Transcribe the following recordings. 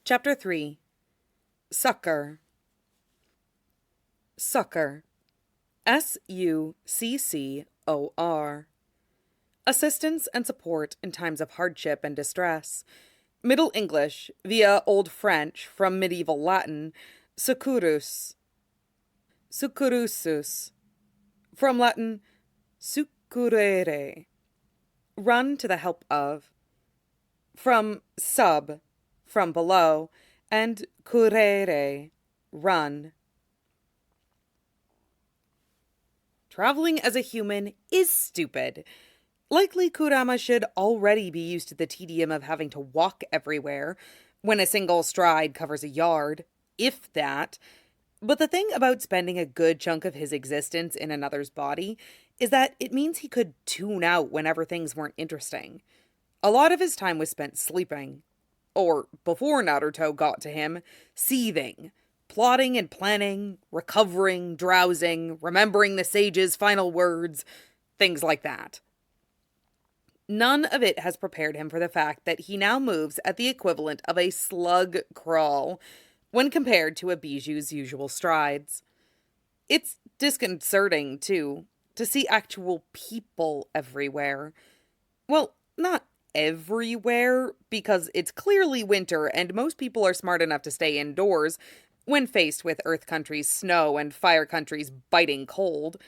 Chapter 3. Succor. Succor. Succor. Assistance and support in times of hardship and distress. Middle English via Old French from medieval Latin, succurus. Succurusus. From Latin, succurrere. Run to the help of. From sub, from below, and currere, run. Traveling as a human is stupid. Likely Kurama should already be used to the tedium of having to walk everywhere, when a single stride covers a yard, if that. But the thing about spending a good chunk of his existence in another's body is that it means he could tune out whenever things weren't interesting. A lot of his time was spent sleeping. Or, before Naruto got to him, seething. Plotting and planning, recovering, drowsing, remembering the sage's final words, things like that. None of it has prepared him for the fact that he now moves at the equivalent of a slug crawl when compared to a bijuu's usual strides. It's disconcerting, too, to see actual people everywhere. Well, not everywhere, because it's clearly winter and most people are smart enough to stay indoors when faced with Earth Country's snow and Fire Country's biting cold.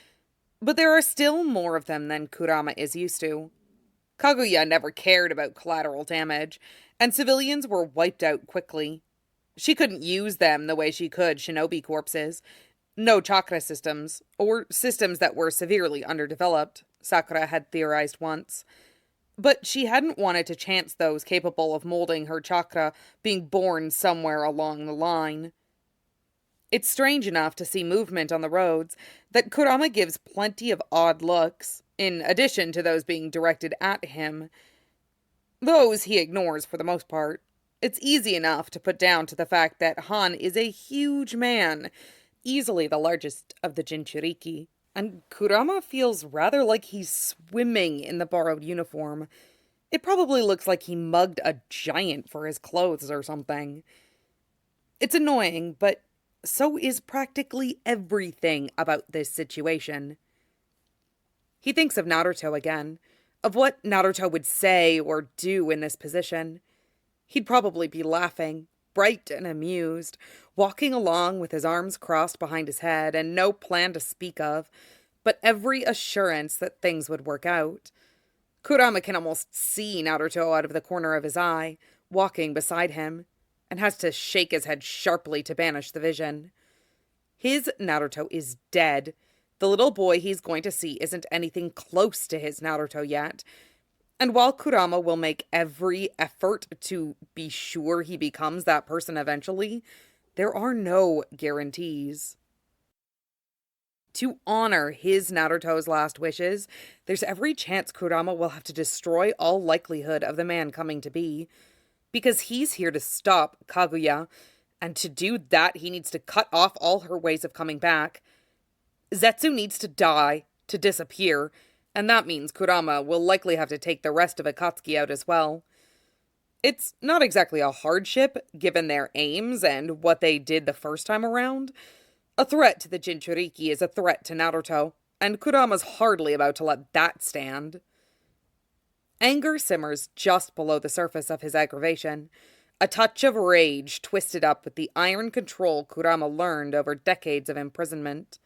But there are still more of them than Kurama is used to. Kaguya never cared about collateral damage, and civilians were wiped out quickly. She couldn't use them the way she could shinobi corpses. No chakra systems, or systems that were severely underdeveloped, Sakura had theorized once. But she hadn't wanted to chance those capable of molding her chakra being born somewhere along the line. It's strange enough to see movement on the roads that Kurama gives plenty of odd looks, in addition to those being directed at him. Those he ignores for the most part. It's easy enough to put down to the fact that Han is a huge man, easily the largest of the Jinchuriki, and Kurama feels rather like he's swimming in the borrowed uniform. It probably looks like he mugged a giant for his clothes or something. It's annoying, but so is practically everything about this situation. He thinks of Naruto again, of what Naruto would say or do in this position. He'd probably be laughing, bright and amused, walking along with his arms crossed behind his head and no plan to speak of, but every assurance that things would work out. Kurama can almost see Naruto out of the corner of his eye, walking beside him, and has to shake his head sharply to banish the vision. His Naruto is dead. The little boy he's going to see isn't anything close to his Naruto yet. And while Kurama will make every effort to be sure he becomes that person eventually, there are no guarantees. To honor his Naruto's last wishes, there's every chance Kurama will have to destroy all likelihood of the man coming to be, because he's here to stop Kaguya, and to do that he needs to cut off all her ways of coming back. Zetsu needs to die, to disappear, and that means Kurama will likely have to take the rest of Akatsuki out as well. It's not exactly a hardship, given their aims and what they did the first time around. A threat to the Jinchuriki is a threat to Naruto, and Kurama's hardly about to let that stand. Anger simmers just below the surface of his aggravation, a touch of rage twisted up with the iron control Kurama learned over decades of imprisonment.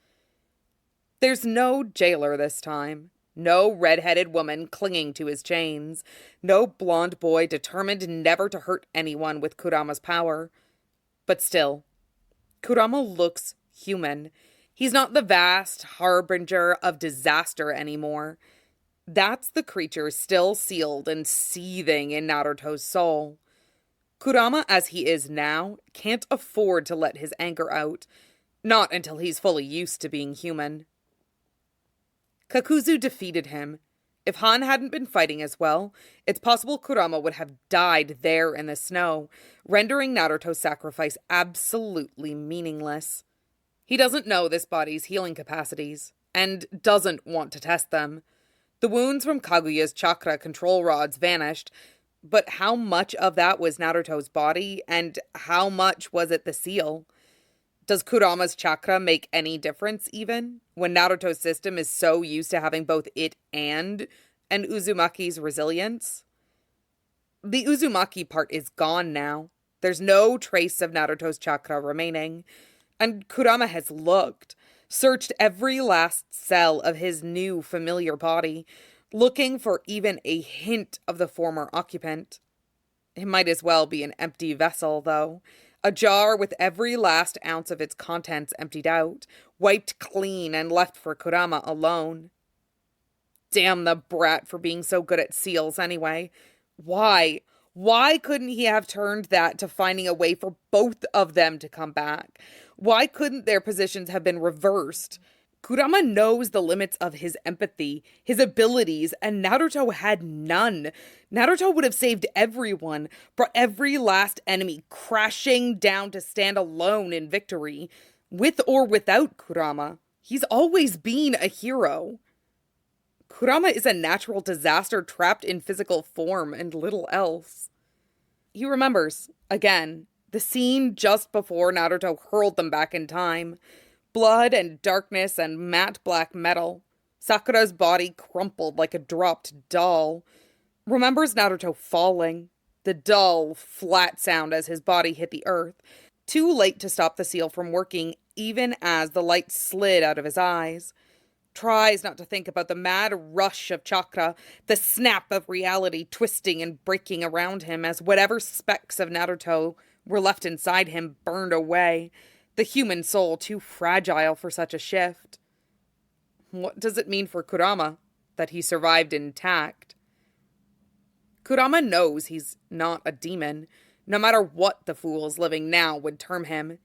There's no jailer this time, no red-headed woman clinging to his chains, no blond boy determined never to hurt anyone with Kurama's power. But still, Kurama looks human. He's not the vast harbinger of disaster anymore. That's the creature still sealed and seething in Naruto's soul. Kurama, as he is now, can't afford to let his anger out, not until he's fully used to being human. Kakuzu defeated him. If Han hadn't been fighting as well, it's possible Kurama would have died there in the snow, rendering Naruto's sacrifice absolutely meaningless. He doesn't know this body's healing capacities, and doesn't want to test them. The wounds from Kaguya's chakra control rods vanished, But how much of that was Naruto's body, and how much was it the seal? Does Kurama's chakra make any difference even, when Naruto's system is so used to having both it and Uzumaki's resilience? The Uzumaki part is gone now. There's no trace of Naruto's chakra remaining. And Kurama has looked, searched every last cell of his new familiar body, looking for even a hint of the former occupant. It might as well be an empty vessel, though. A jar with every last ounce of its contents emptied out, wiped clean and left for Kurama alone. Damn the brat for being so good at seals anyway. Why? Why couldn't he have turned that to finding a way for both of them to come back? Why couldn't their positions have been reversed? Kurama knows the limits of his empathy, his abilities, and Naruto had none. Naruto would have saved everyone, brought every last enemy crashing down to stand alone in victory. With or without Kurama, he's always been a hero. Kurama is a natural disaster trapped in physical form and little else. He remembers, again, the scene just before Naruto hurled them back in time. Blood and darkness and matte black metal. Sakura's body crumpled like a dropped doll. Remembers Naruto falling. The dull, flat sound as his body hit the earth. Too late to stop the seal from working, even as the light slid out of his eyes. Tries not to think about the mad rush of chakra, the snap of reality twisting and breaking around him as whatever specks of Naruto were left inside him burned away. The human soul too fragile for such a shift. What does it mean for Kurama that he survived intact? Kurama knows he's not a demon, no matter what the fools living now would term him.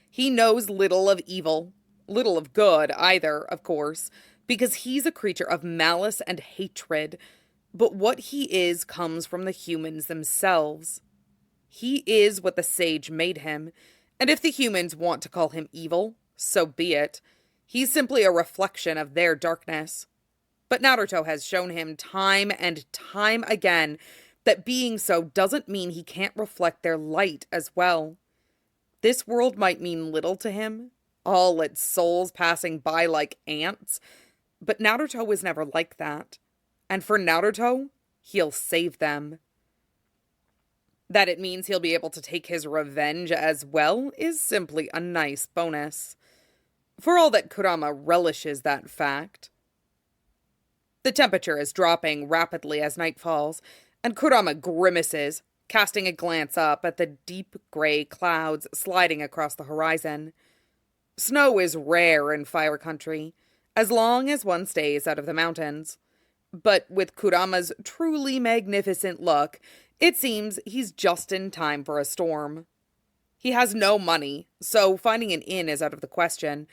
He knows little of evil, little of good either, of course, because he's a creature of malice and hatred. But what he is comes from the humans themselves. He is what the sage made him. And if the humans want to call him evil, so be it. He's simply a reflection of their darkness. But Naruto has shown him time and time again that being so doesn't mean he can't reflect their light as well. This world might mean little to him, all its souls passing by like ants, but Naruto was never like that. And for Naruto, he'll save them. That it means he'll be able to take his revenge as well is simply a nice bonus. For all that Kurama relishes that fact. The temperature is dropping rapidly as night falls, and Kurama grimaces, casting a glance up at the deep gray clouds sliding across the horizon. Snow is rare in Fire Country, as long as one stays out of the mountains. But with Kurama's truly magnificent look, it seems he's just in time for a storm. He has no money, so finding an inn is out of the question,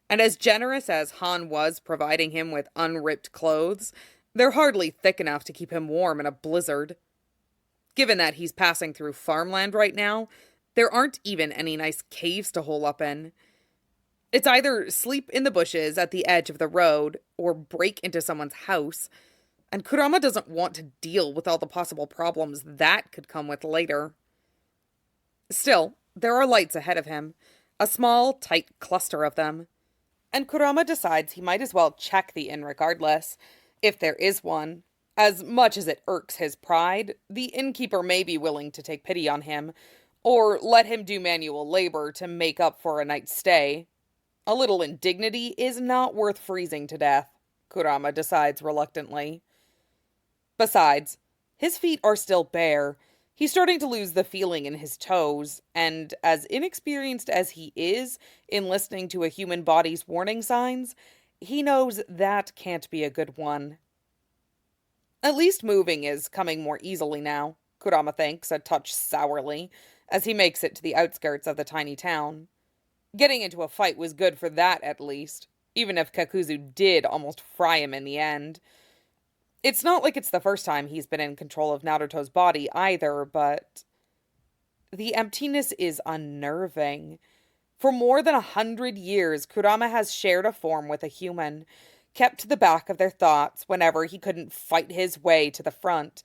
and as generous as Han was providing him with unripped clothes, they're hardly thick enough to keep him warm in a blizzard. Given that he's passing through farmland right now, there aren't even any nice caves to hole up in. It's either sleep in the bushes at the edge of the road, or break into someone's house, and Kurama doesn't want to deal with all the possible problems that could come with later. Still, there are lights ahead of him, a small, tight cluster of them, and Kurama decides he might as well check the inn regardless, if there is one. As much as it irks his pride, the innkeeper may be willing to take pity on him, or let him do manual labor to make up for a night's stay. A little indignity is not worth freezing to death, Kurama decides reluctantly. Besides, his feet are still bare. He's starting to lose the feeling in his toes, and as inexperienced as he is in listening to a human body's warning signs, he knows that can't be a good one. At least moving is coming more easily now, Kurama thinks, a touch sourly, as he makes it to the outskirts of the tiny town. Getting into a fight was good for that, at least, even if Kakuzu did almost fry him in the end. It's not like it's the first time he's been in control of Naruto's body either, but the emptiness is unnerving. For more than 100 years, Kurama has shared a form with a human, kept to the back of their thoughts whenever he couldn't fight his way to the front,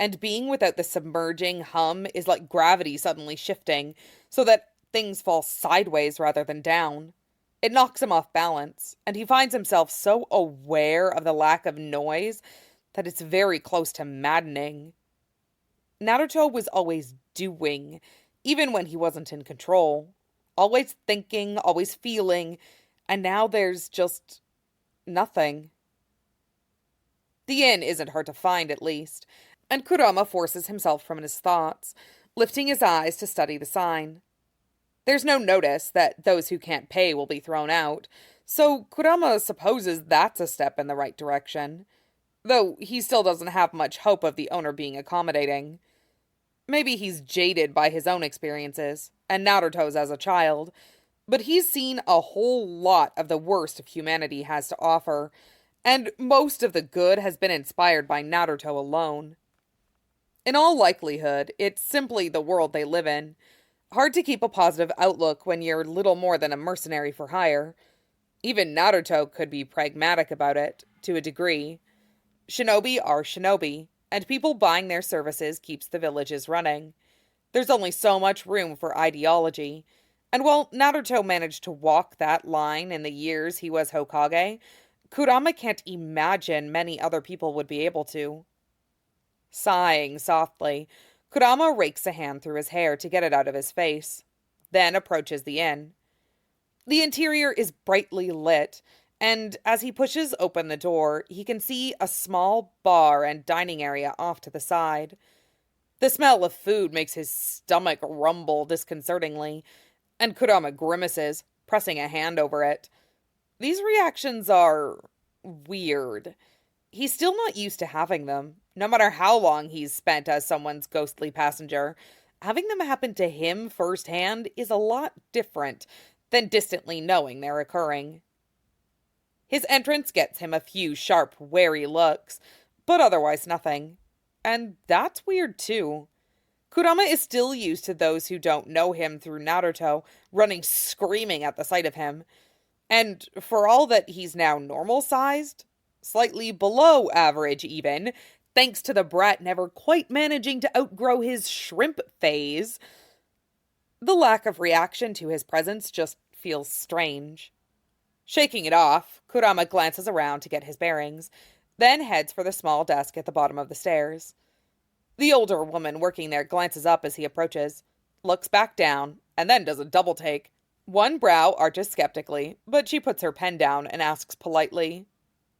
And being without the submerging hum is like gravity suddenly shifting, so that things fall sideways rather than down. It knocks him off balance, and he finds himself so aware of the lack of noise that it's very close to maddening. Naruto was always doing, even when he wasn't in control. Always thinking, always feeling, and now there's just nothing. The inn isn't hard to find, at least, and Kurama forces himself from his thoughts, lifting his eyes to study the sign. There's no notice that those who can't pay will be thrown out, so Kurama supposes that's a step in the right direction, though he still doesn't have much hope of the owner being accommodating. Maybe he's jaded by his own experiences, and Naruto's as a child, but he's seen a whole lot of the worst of humanity has to offer, and most of the good has been inspired by Naruto alone. In all likelihood, it's simply the world they live in. Hard to keep a positive outlook when you're little more than a mercenary for hire. Even Naruto could be pragmatic about it, to a degree. Shinobi are shinobi, and people buying their services keeps the villages running. There's only so much room for ideology, and while Naruto managed to walk that line in the years he was Hokage, Kurama can't imagine many other people would be able to. Sighing softly, Kurama rakes a hand through his hair to get it out of his face, then approaches the inn. The interior is brightly lit, and as he pushes open the door, he can see a small bar and dining area off to the side. The smell of food makes his stomach rumble disconcertingly, and Kurama grimaces, pressing a hand over it. These reactions are weird. He's still not used to having them, no matter how long he's spent as someone's ghostly passenger. Having them happen to him firsthand is a lot different than distantly knowing they're occurring. His entrance gets him a few sharp, wary looks, but otherwise nothing. And that's weird too. Kurama is still used to those who don't know him through Naruto running screaming at the sight of him. And for all that he's now normal-sized, slightly below average even, thanks to the brat never quite managing to outgrow his shrimp phase, the lack of reaction to his presence just feels strange. Shaking it off, Kurama glances around to get his bearings, then heads for the small desk at the bottom of the stairs. The older woman working there glances up as he approaches, looks back down, and then does a double take. One brow arches skeptically, but she puts her pen down and asks politely,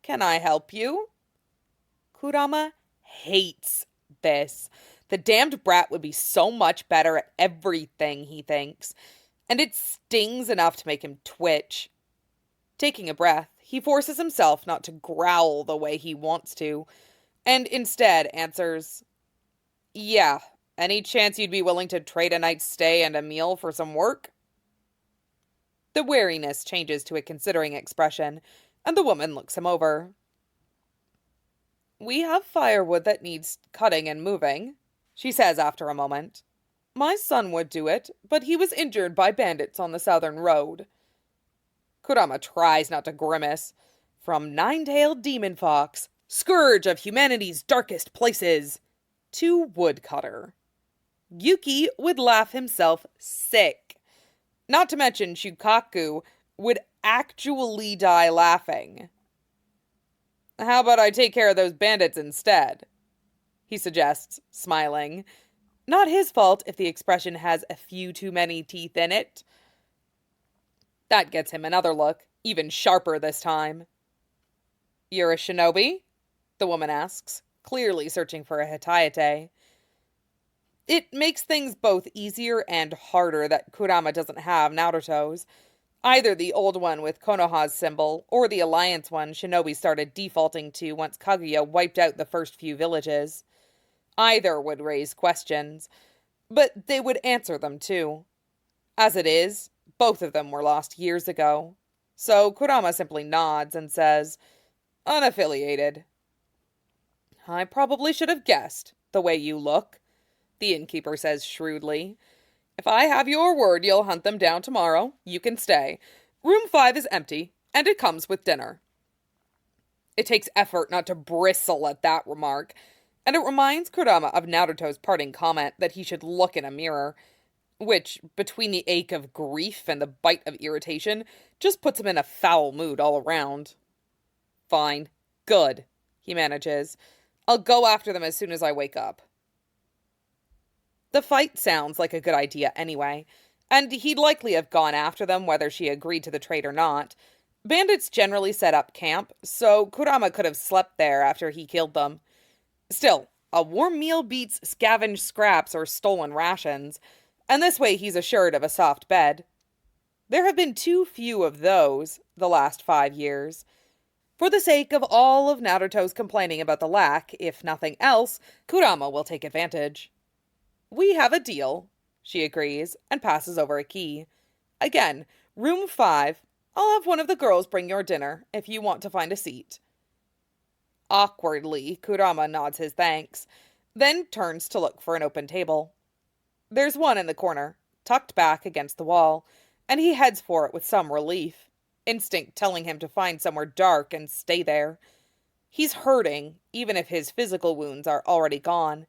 "Can I help you?" Kurama hates this. The damned brat would be so much better at everything, he thinks, and it stings enough to make him twitch. Taking a breath, he forces himself not to growl the way he wants to, and instead answers, "Yeah, any chance you'd be willing to trade a night's stay and a meal for some work?" The wariness changes to a considering expression, and the woman looks him over. "We have firewood that needs cutting and moving," she says after a moment. "My son would do it, but he was injured by bandits on the southern road." Kurama tries not to grimace. From nine-tailed demon fox, scourge of humanity's darkest places, to woodcutter. Yuki would laugh himself sick. Not to mention Shukaku would actually die laughing. "How about I take care of those bandits instead?" he suggests, smiling. Not his fault if the expression has a few too many teeth in it. That gets him another look, even sharper this time. "You're a shinobi?" the woman asks, clearly searching for a Hitayate. It makes things both easier and harder that Kurama doesn't have Naruto's. Either the old one with Konoha's symbol, or the alliance one Shinobi started defaulting to once Kaguya wiped out the first few villages. Either would raise questions, but they would answer them too. As it is, both of them were lost years ago. So Kurama simply nods and says, "Unaffiliated." "I probably should have guessed, the way you look," the innkeeper says shrewdly. "If I have your word you'll hunt them down tomorrow, you can stay. Room 5 is empty, and it comes with dinner." It takes effort not to bristle at that remark, And it reminds Kurama of Naruto's parting comment that he should look in a mirror, which, between the ache of grief and the bite of irritation, just puts him in a foul mood all around. Fine. Good, he manages. I'll go after them as soon as I wake up. The fight sounds like a good idea anyway, and he'd likely have gone after them whether she agreed to the trade or not. Bandits generally set up camp, so Kurama could have slept there after he killed them. Still, a warm meal beats scavenged scraps or stolen rations, and this way he's assured of a soft bed. There have been too few of those the last 5 years. For the sake of all of Naruto's complaining about the lack, if nothing else, Kurama will take advantage. We have a deal, she agrees, and passes over a key. Again, room 5. I'll have one of the girls bring your dinner, if you want to find a seat. Awkwardly, Kurama nods his thanks, then turns to look for an open table. There's one in the corner, tucked back against the wall, and he heads for it with some relief, instinct telling him to find somewhere dark and stay there. He's hurting, even if his physical wounds are already gone,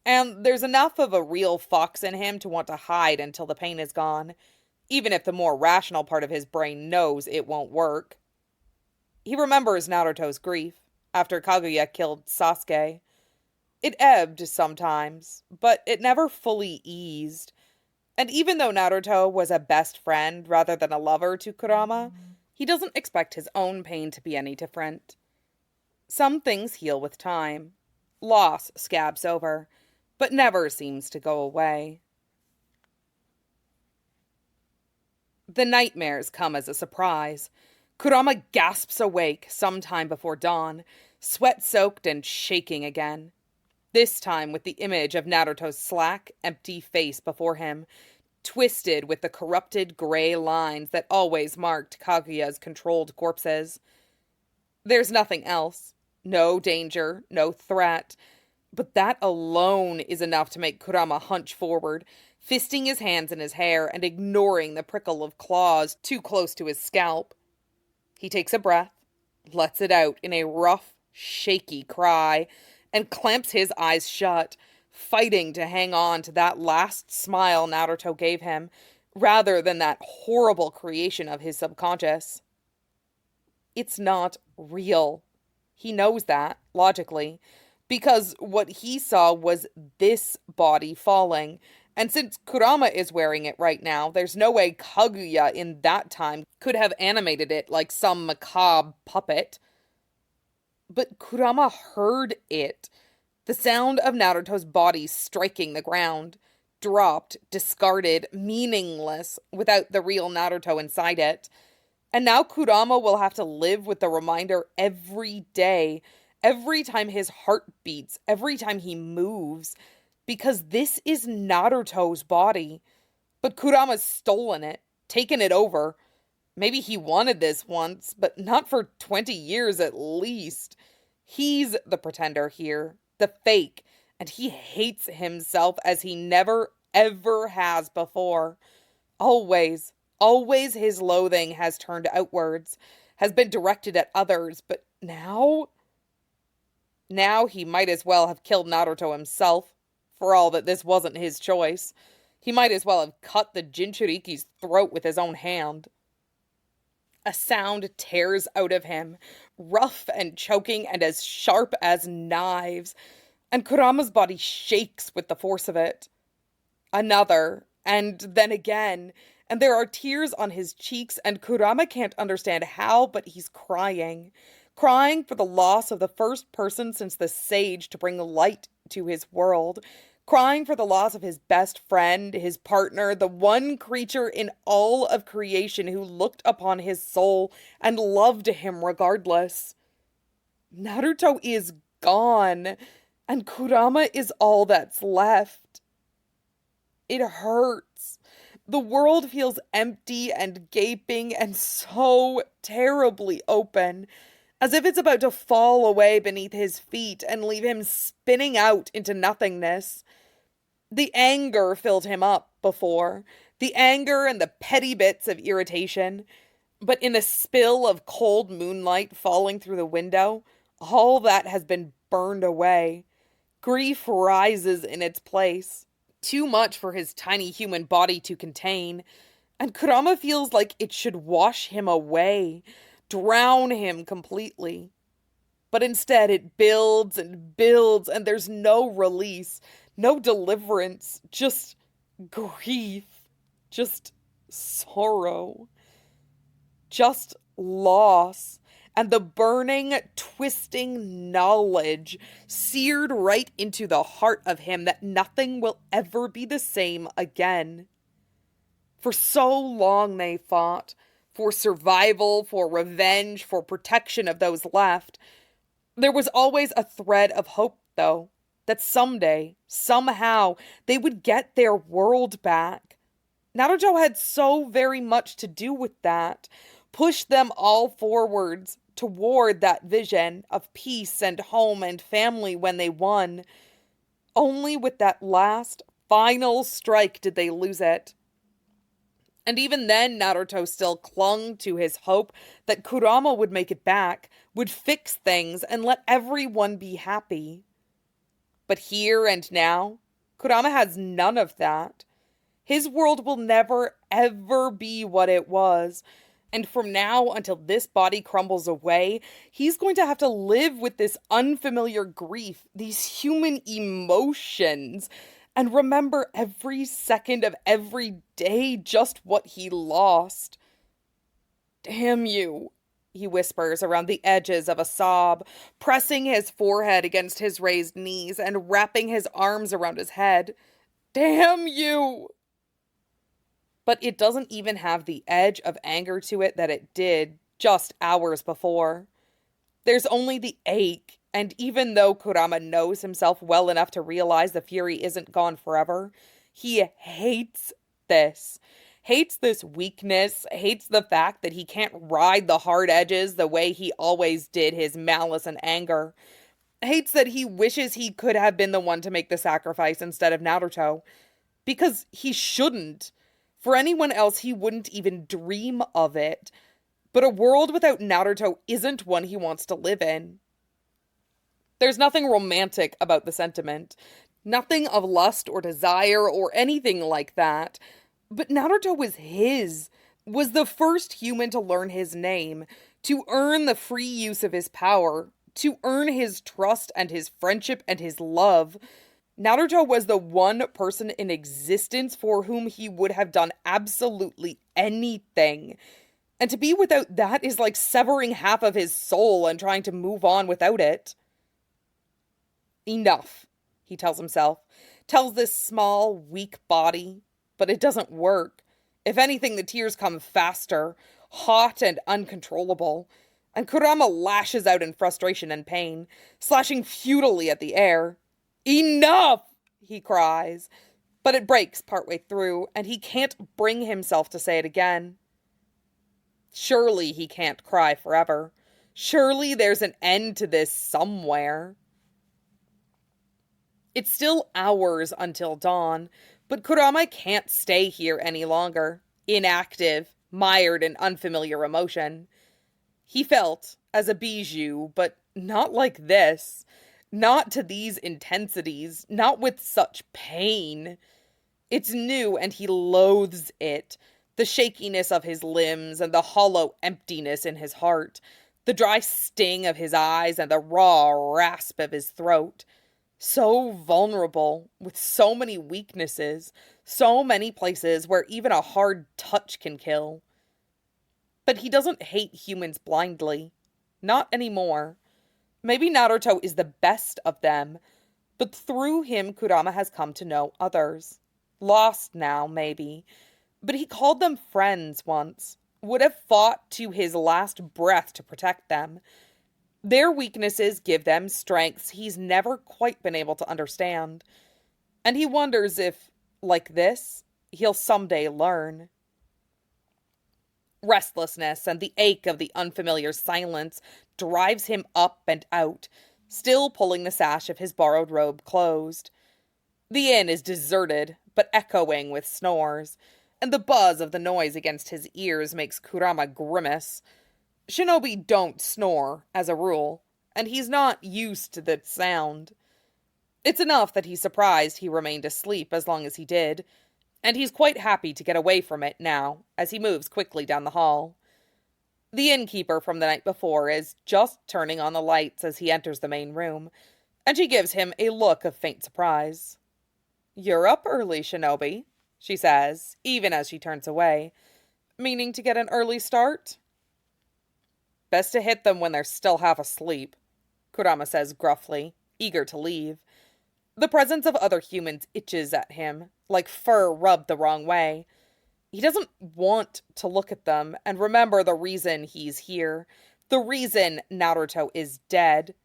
and there's enough of a real fox in him to want to hide until the pain is gone, even if the more rational part of his brain knows it won't work. He remembers Naruto's grief after Kaguya killed Sasuke. It ebbed sometimes, but it never fully eased. And even though Naruto was a best friend rather than a lover to Kurama, he doesn't expect his own pain to be any different. Some things heal with time. Loss scabs over, but never seems to go away. The nightmares come as a surprise. Kurama gasps awake sometime before dawn, sweat-soaked and shaking again. This time with the image of Naruto's slack, empty face before him, twisted with the corrupted gray lines that always marked Kaguya's controlled corpses. There's nothing else. No danger, no threat. But that alone is enough to make Kurama hunch forward, fisting his hands in his hair and ignoring the prickle of claws too close to his scalp. He takes a breath, lets it out in a rough, shaky cry, and clamps his eyes shut, fighting to hang on to that last smile Naruto gave him, rather than that horrible creation of his subconscious. It's not real. He knows that, logically, because what he saw was this body falling, and since Kurama is wearing it right now, there's no way Kaguya in that time could have animated it like some macabre puppet. But Kurama heard it. The sound of Naruto's body striking the ground. Dropped, discarded, meaningless, without the real Naruto inside it. And now Kurama will have to live with the reminder every day, every time his heart beats, every time he moves. Because this is Naruto's body. But Kurama's stolen it, taken it over. Maybe he wanted this once, but not for 20 years at least. He's the pretender here, the fake, and he hates himself as he never, ever has before. Always his loathing has turned outwards, has been directed at others, but now? Now he might as well have killed Naruto himself, for all that this wasn't his choice. He might as well have cut the Jinchuriki's throat with his own hand. A sound tears out of him, rough and choking and as sharp as knives, and Kurama's body shakes with the force of it. Another, and then again, and there are tears on his cheeks, and Kurama can't understand how, but he's crying. Crying for the loss of the first person since the sage to bring light to his world. Crying for the loss of his best friend, his partner, the one creature in all of creation who looked upon his soul and loved him regardless. Naruto is gone, and Kurama is all that's left. It hurts. The world feels empty and gaping and so terribly open, as if it's about to fall away beneath his feet and leave him spinning out into nothingness. The anger filled him up before, the anger and the petty bits of irritation, but in the spill of cold moonlight falling through the window, all that has been burned away. Grief rises in its place, too much for his tiny human body to contain, and Kurama feels like it should wash him away, drown him completely. But instead, it builds and builds, and there's no release, no deliverance, just grief, just sorrow, just loss, and the burning, twisting knowledge seared right into the heart of him that nothing will ever be the same again. For so long they fought, for survival, for revenge, for protection of those left. There was always a thread of hope, though, that someday, somehow, they would get their world back. Naruto had so very much to do with that, pushed them all forwards toward that vision of peace and home and family when they won. Only with that last, final strike did they lose it. And even then, Naruto still clung to his hope that Kurama would make it back, would fix things, and let everyone be happy. But here and now, Kurama has none of that. His world will never, ever be what it was. And from now until this body crumbles away, he's going to have to live with this unfamiliar grief, these human emotions, and remember every second of every day just what he lost. Damn you, he whispers around the edges of a sob, pressing his forehead against his raised knees and wrapping his arms around his head. Damn you! But it doesn't even have the edge of anger to it that it did just hours before. There's only the ache, and even though Kurama knows himself well enough to realize the fury isn't gone forever, he hates this. Hates this weakness, hates the fact that he can't ride the hard edges the way he always did his malice and anger. Hates that he wishes he could have been the one to make the sacrifice instead of Naruto. Because he shouldn't. For anyone else, he wouldn't even dream of it. But a world without Naruto isn't one he wants to live in. There's nothing romantic about the sentiment. Nothing of lust or desire or anything like that. But Naruto was the first human to learn his name, to earn the free use of his power, to earn his trust and his friendship and his love. Naruto was the one person in existence for whom he would have done absolutely anything. And to be without that is like severing half of his soul and trying to move on without it. Enough, he tells himself. Tells this small, weak body. But it doesn't work. If anything, the tears come faster, hot and uncontrollable. And Kurama lashes out in frustration and pain, slashing futilely at the air. Enough, he cries. But it breaks partway through, and he can't bring himself to say it again. Surely he can't cry forever. Surely there's an end to this somewhere. It's still hours until dawn, but Kurama can't stay here any longer, inactive, mired in unfamiliar emotion. He felt as a bijou, but not like this. Not to these intensities, not with such pain. It's new and he loathes it. The shakiness of his limbs and the hollow emptiness in his heart. The dry sting of his eyes and the raw rasp of his throat. So vulnerable, with so many weaknesses, so many places where even a hard touch can kill. But he doesn't hate humans blindly. Not anymore. Maybe Naruto is the best of them, but through him Kurama has come to know others. Lost now, maybe, but he called them friends once, would have fought to his last breath to protect them. Their weaknesses give them strengths he's never quite been able to understand. And he wonders if, like this, he'll someday learn. Restlessness and the ache of the unfamiliar silence drives him up and out, still pulling the sash of his borrowed robe closed. The inn is deserted, but echoing with snores, and the buzz of the noise against his ears makes Kurama grimace. Shinobi don't snore, as a rule, and he's not used to the sound. It's enough that he's surprised he remained asleep as long as he did, and he's quite happy to get away from it now as he moves quickly down the hall. The innkeeper from the night before is just turning on the lights as he enters the main room, and she gives him a look of faint surprise. "You're up early, Shinobi," she says, even as she turns away. "Meaning to get an early start?" "Best to hit them when they're still half asleep," Kurama says gruffly, eager to leave. The presence of other humans itches at him, like fur rubbed the wrong way. He doesn't want to look at them and remember the reason he's here, the reason Naruto is dead.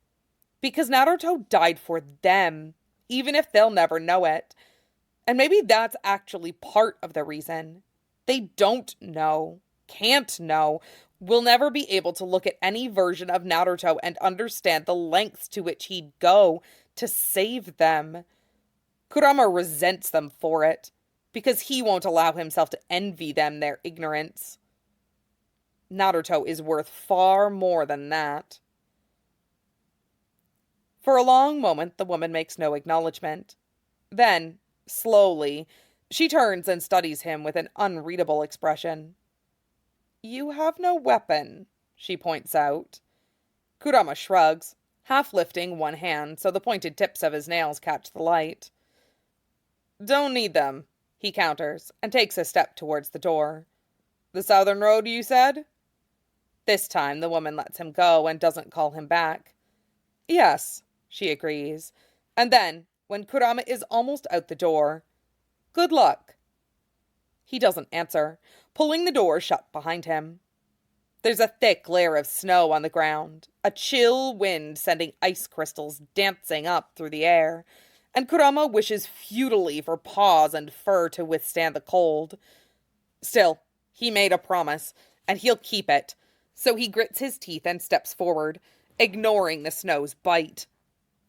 Because Naruto died for them, even if they'll never know it. And maybe that's actually part of the reason. They don't know, can't know, will never be able to look at any version of Naruto and understand the lengths to which he'd go to save them. Kurama resents them for it, because he won't allow himself to envy them their ignorance. Naruto is worth far more than that. For a long moment, the woman makes no acknowledgement. Then, slowly, she turns and studies him with an unreadable expression. "You have no weapon," she points out. Kurama shrugs, half lifting one hand so the pointed tips of his nails catch the light. "Don't need them," he counters, and takes a step towards the door. "The southern road, you said?" This time the woman lets him go and doesn't call him back. "Yes," she agrees, and then, when Kurama is almost out the door, "Good luck." He doesn't answer, pulling the door shut behind him. There's a thick layer of snow on the ground, a chill wind sending ice crystals dancing up through the air, and Kurama wishes futilely for paws and fur to withstand the cold. Still, he made a promise, and he'll keep it, so he grits his teeth and steps forward, ignoring the snow's bite.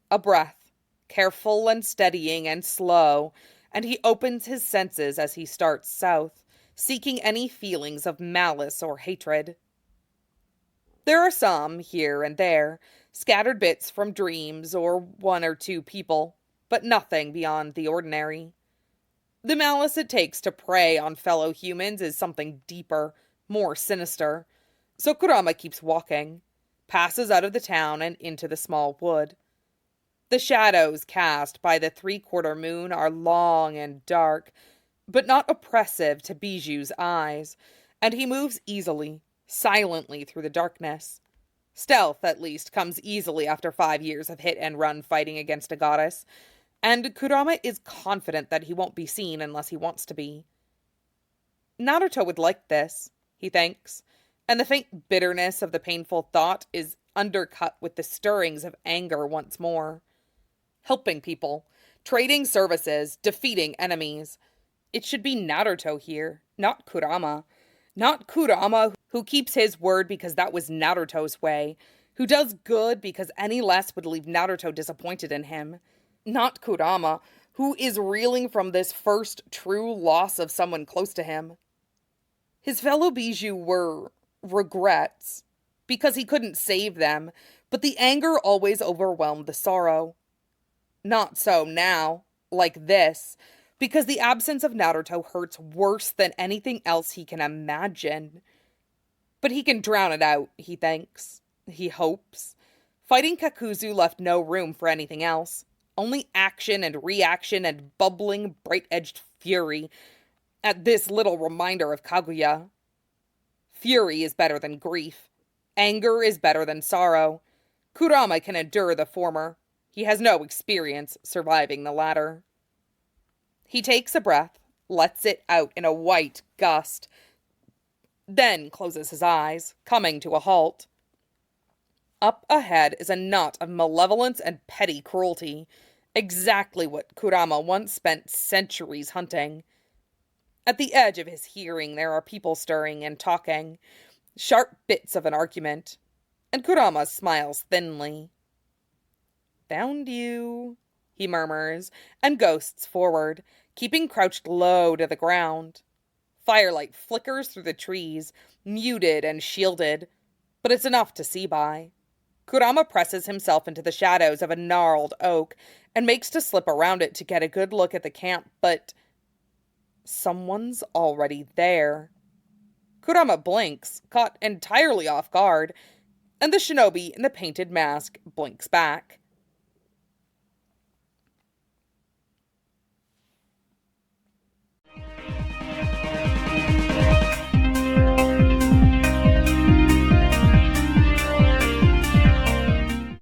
A breath, careful and steadying and slow, and he opens his senses as he starts south, seeking any feelings of malice or hatred. There are some, here and there, scattered bits from dreams or one or two people, but nothing beyond the ordinary. The malice it takes to prey on fellow humans is something deeper, more sinister. So Kurama keeps walking, passes out of the town and into the small wood. The shadows cast by the 3/4 moon are long and dark, but not oppressive to Bijuu's eyes, and he moves easily, silently through the darkness. Stealth, at least, comes easily after 5 years of hit-and-run fighting against a goddess, and Kurama is confident that he won't be seen unless he wants to be. Naruto would like this, he thinks, and the faint bitterness of the painful thought is undercut with the stirrings of anger once more. Helping people, trading services, defeating enemies. It should be Naruto here, not Kurama. Not Kurama, who keeps his word because that was Naruto's way, who does good because any less would leave Naruto disappointed in him. Not Kurama, who is reeling from this first true loss of someone close to him. His fellow Bijuu were regrets, because he couldn't save them, but the anger always overwhelmed the sorrow. Not so now, like this, because the absence of Naruto hurts worse than anything else he can imagine. But he can drown it out, he thinks. He hopes. Fighting Kakuzu left no room for anything else. Only action and reaction and bubbling, bright-edged fury at this little reminder of Kaguya. Fury is better than grief. Anger is better than sorrow. Kurama can endure the former. He has no experience surviving the latter. He takes a breath, lets it out in a white gust, then closes his eyes, coming to a halt. Up ahead is a knot of malevolence and petty cruelty, exactly what Kurama once spent centuries hunting. At the edge of his hearing there are people stirring and talking, sharp bits of an argument, and Kurama smiles thinly. "Found you," he murmurs, and ghosts forward, keeping crouched low to the ground. Firelight flickers through the trees, muted and shielded, but it's enough to see by. Kurama presses himself into the shadows of a gnarled oak and makes to slip around it to get a good look at the camp, but someone's already there. Kurama blinks, caught entirely off guard, and the shinobi in the painted mask blinks back.